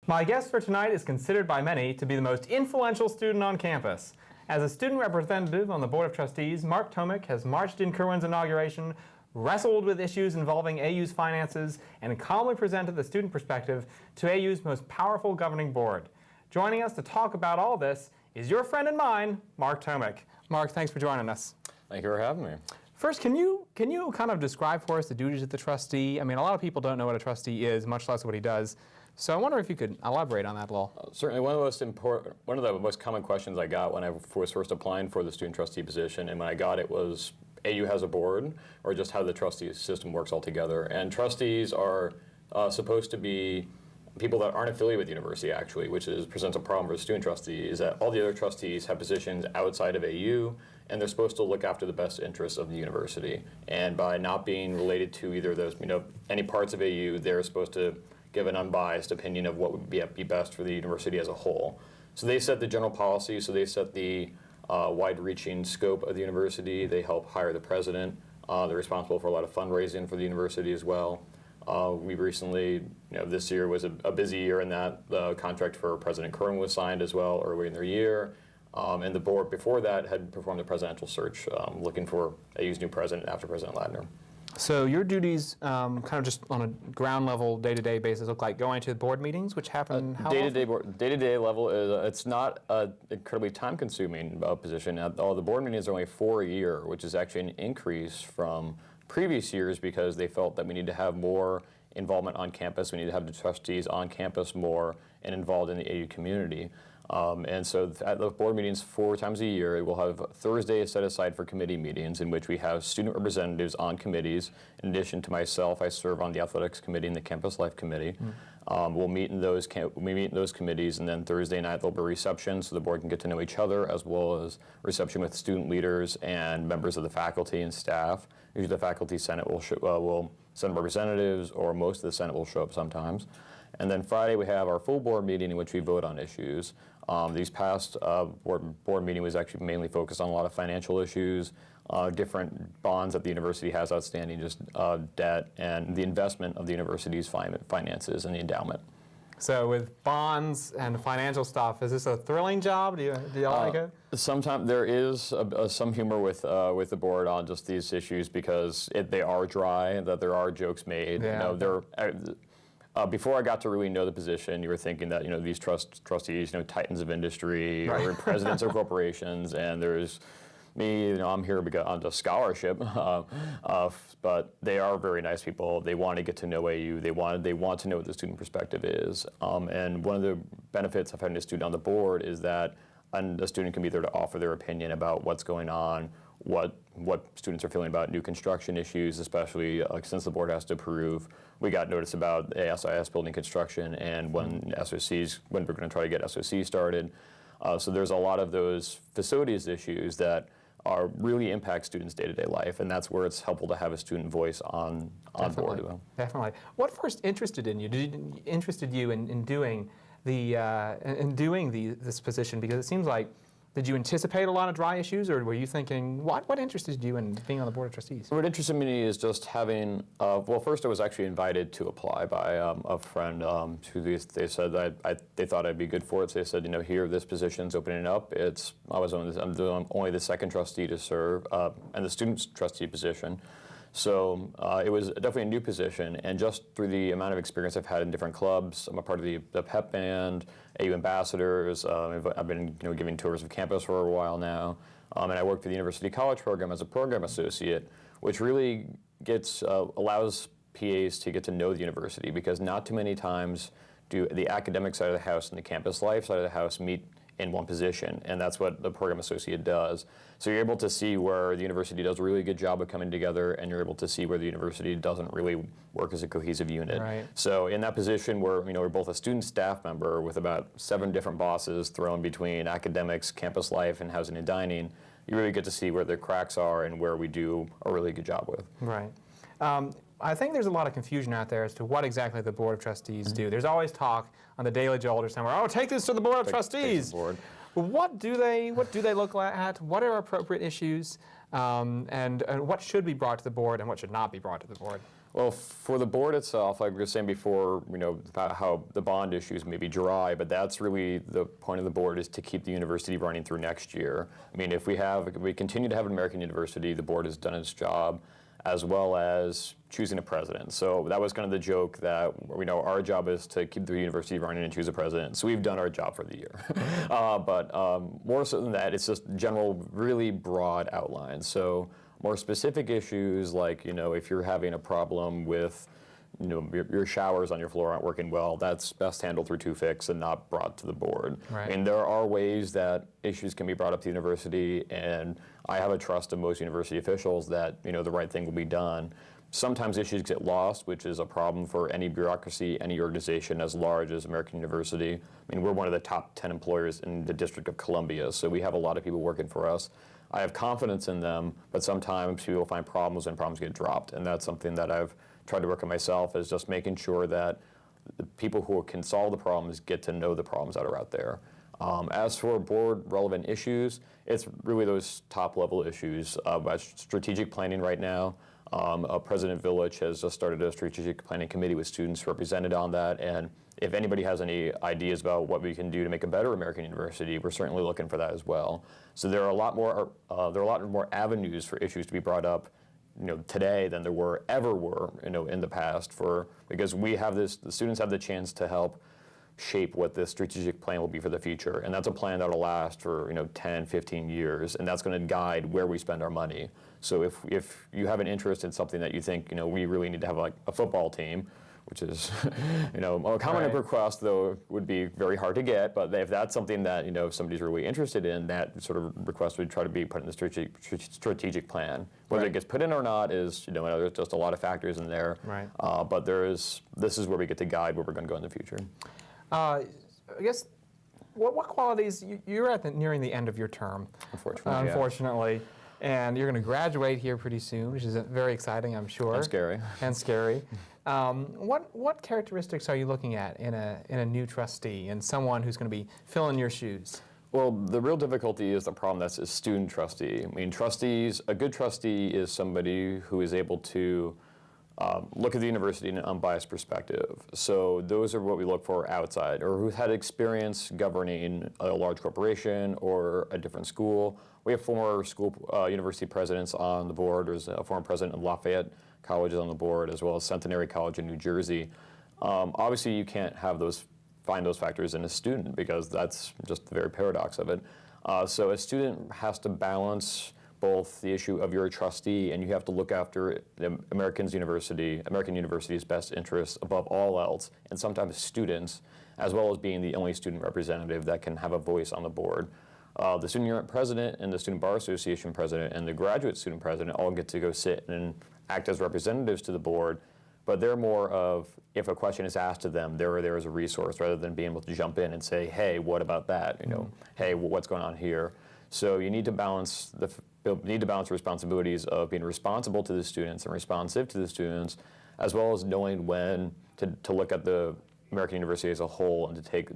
My guest for tonight is considered by many to be the most influential student on campus. As a student representative on the Board of Trustees, Marc Tomik has marched in Kerwin's inauguration, wrestled with issues involving AU's finances, and calmly presented the student perspective to AU's most powerful governing board. Joining us to talk about all this is your friend and mine, Marc Tomik. Marc, thanks for joining us. Thank you for having me. First, can you kind of describe for us the duties of the trustee? I mean, a lot of people don't know what a trustee is, much less what he does. So I wonder if you could elaborate on that a little. Certainly, one of the most common questions I got when I was first applying for the student trustee position, and when I got it, was AU has a board, or just how the trustee system works altogether. And trustees are supposed to be people that aren't affiliated with the university, actually, which presents a problem for the student trustee, is that all the other trustees have positions outside of AU, and they're supposed to look after the best interests of the university. And by not being related to either of those, any parts of AU, they're supposed to give an unbiased opinion of what would be best for the university as a whole. So they set the general policy, so they set the wide-reaching scope of the university. They help hire the president. They're responsible for a lot of fundraising for the university as well. We recently, this year was a busy year in that the contract for President Kerwin was signed as well earlier in the year. And the board before that had performed a presidential search looking for AU's new president after President Ladner. So your duties, kind of just on a ground level, day-to-day basis, look like going to board meetings, which happen how often? Day-to-day level, it's not an incredibly time-consuming position. All the board meetings are only 4 a year, which is actually an increase from previous years because they felt that we need to have more involvement on campus. We need to have the trustees on campus more and involved in the AU community. And so at the board meetings 4 times a year, we'll have Thursday set aside for committee meetings in which we have student representatives on committees. In addition to myself, I serve on the athletics committee and the campus life committee. We'll meet in those committees, and then Thursday night there'll be reception so the board can get to know each other, as well as reception with student leaders and members of the faculty and staff. Usually the faculty senate will send representatives, or most of the senate will show up sometimes. And then Friday we have our full board meeting in which we vote on issues. These past board meeting was actually mainly focused on a lot of financial issues, different bonds that the university has outstanding, just debt, and the investment of the university's finances and the endowment. So with bonds and financial stuff, is this a thrilling job? Do you like it? Sometimes there is some humor with the board on just these issues because they are dry, that there are jokes made. Yeah. Before I got to really know the position, you were thinking that these trustees, titans of industry, right, or presidents of corporations, and there's me. I'm here because on a scholarship, but they are very nice people. They want to get to know AU. They want to know what the student perspective is. And one of the benefits of having a student on the board is that a student can be there to offer their opinion about what's going on, what students are feeling about new construction issues, especially since the board has to approve. We got notice about the SIS building construction and when we're going to try to get SOC started. So there's a lot of those facilities issues that really impact students' day-to-day life, and that's where it's helpful to have a student voice on board. Definitely. What first interested you in doing this position? Because it seems like, did you anticipate a lot of dry issues, or were you thinking, what interested you in being on the Board of Trustees? What interested me is just having, well, first I was actually invited to apply by a friend who they said that they thought I'd be good for it. So they said, here, this position's opening up. I'm only the second trustee to serve, and the student trustee position. So it was definitely a new position, and just through the amount of experience I've had in different clubs, I'm a part of the pep band, AU ambassadors. I've been giving tours of campus for a while now, and I work for the University College program as a program associate, which really allows PAs to get to know the university, because not too many times do the academic side of the house and the campus life side of the house meet in one position, and that's what the program associate does. So you're able to see where the university does a really good job of coming together, and you're able to see where the university doesn't really work as a cohesive unit. Right. So in that position where we're both a student staff member with about 7 different bosses thrown between academics, campus life, and housing and dining, you really get to see where the cracks are and where we do a really good job with. Right. I think there's a lot of confusion out there as to what exactly the Board of Trustees do. There's always talk on the Daily Jolt or somewhere, take this to the Board of Trustees. What do they look at? What are appropriate issues? And what should be brought to the board and what should not be brought to the board? Well, for the board itself, like we were saying before, about how the bond issues may be dry, but that's really the point of the board, is to keep the university running through next year. I mean, if we continue to have an American university, the board has done its job, as well as choosing a president. So that was kind of the joke that, our job is to keep the university running and choose a president. So we've done our job for the year. But more so than that, it's just general, really broad outlines. So more specific issues like, if you're having a problem with, your showers on your floor aren't working well, that's best handled through 2Fix and not brought to the board. Right. I mean, there are ways that issues can be brought up to the university, and I have a trust of most university officials that, the right thing will be done. Sometimes issues get lost, which is a problem for any bureaucracy, any organization as large as American University. I mean, we're one of the top 10 employers in the District of Columbia, so we have a lot of people working for us. I have confidence in them, but sometimes people find problems and problems get dropped, and that's something that I've tried to work on myself, is just making sure that the people who can solve the problems get to know the problems that are out there. As for board relevant issues, it's really those top level issues. Strategic planning right now, President Village has just started a strategic planning committee with students represented on that, and if anybody has any ideas about what we can do to make a better American university, we're certainly looking for that as well. So there are a lot more avenues for issues to be brought up, today than there ever were, in the past, because the students have the chance to help shape what this strategic plan will be for the future. And that's a plan that'll last for 10, 15 years, and that's going to guide where we spend our money. So if you have an interest in something that you think, we really need to have, like a football team, which is, a common Right. request, though would be very hard to get, but if that's something that, if somebody's really interested in, that sort of request would try to be put in the strategic plan. Whether Right. it gets put in or not is, there's just a lot of factors in there. Right. But this is where we get to guide where we're going to go in the future. I guess, what qualities, you're nearing the end of your term. Unfortunately, yeah. Unfortunately. And you're going to graduate here pretty soon, which is very exciting, I'm sure. And scary. And scary. What characteristics are you looking at in a new trustee and someone who's going to be filling your shoes? Well, the real difficulty is the problem that's a student trustee. I mean, a good trustee is somebody who is able to look at the university in an unbiased perspective. So those are what we look for outside, or who've had experience governing a large corporation or a different school. We have former university presidents on the board. There's a former president of Lafayette College on the board, as well as Centenary College in New Jersey. Obviously, you can't find those factors in a student, because that's just the very paradox of it. So a student has to balance both the issue of you're a trustee, and you have to look after the American University's best interests above all else, and sometimes students, as well as being the only student representative that can have a voice on the board. The student union president and the Student Bar Association president and the graduate student president all get to go sit and act as representatives to the board, but they're more of, if a question is asked to them, they're there as a resource rather than being able to jump in and say, hey, what about that? Hey, what's going on here? So you need to balance the responsibilities of being responsible to the students and responsive to the students, as well as knowing when to look at the American University as a whole and to take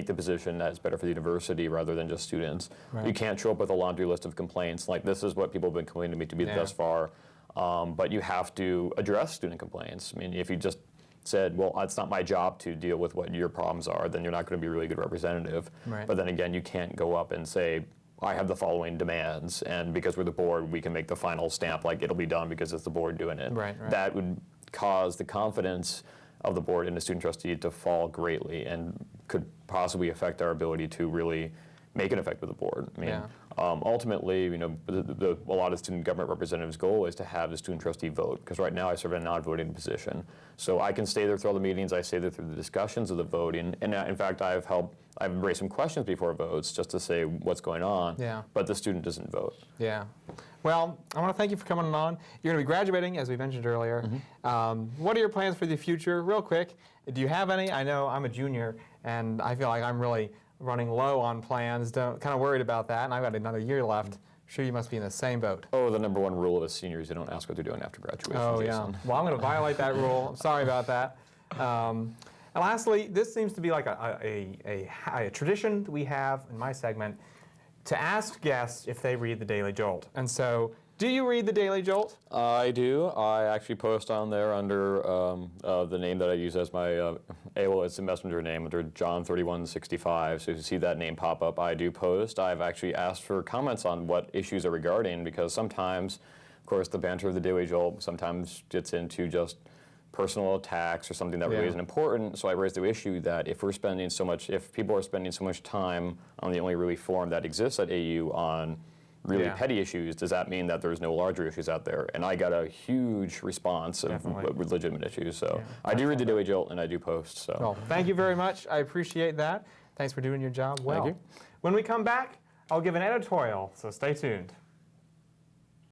the position that is better for the university rather than just students. Right. You can't show up with a laundry list of complaints like, this is what people have been complaining to me to be thus far, but you have to address student complaints. I mean, if you just said, well, it's not my job to deal with what your problems are, then you're not going to be a really good representative. Right. But then again, you can't go up and say, I have the following demands, and because we're the board, we can make the final stamp like it'll be done because it's the board doing it. Right. That would cause the confidence of the board and the student trustee to fall greatly, and could possibly affect our ability to really make an effect with the board. I mean, ultimately, a lot of student government representatives' goal is to have the student trustee vote, because right now I serve in a non-voting position. So I can stay there through all the meetings, I stay there through the discussions of the voting, and in fact, I've raised some questions before votes just to say what's going on, but the student doesn't vote. Yeah. Well, I want to thank you for coming on. You're going to be graduating, as we mentioned earlier. What are your plans for the future, real quick? Do you have any? I know I'm a junior, and I feel like I'm really running low on plans. Kind of worried about that, and I've got another year left. Sure, you must be in the same boat. Oh, the number one rule of a senior is you don't ask what they're doing after graduation. Oh, Jason. yeah. Well, I'm going to violate that rule. I'm sorry about that. And lastly, this seems to be like a tradition that we have in my segment to ask guests if they read the Daily Jolt. And so Do you read the Daily Jolt? I do. I actually post on there under the name that I use as my AOL. It's a messenger name under John3165. So if you see that name pop up, I do post. I've actually asked for comments on what issues are regarding, because sometimes, of course, the banter of the Daily Jolt sometimes gets into just personal attacks or something that really isn't important. So I raised the issue that if people are spending so much time on the only really forum that exists at AU on really petty issues, does that mean that there's no larger issues out there? And I got a huge response of legitimate issues. So I do read the Daily Jolt and I do post. So well, thank you very much. I appreciate that. Thanks for doing your job well. Thank you. When we come back, I'll give an editorial, so stay tuned.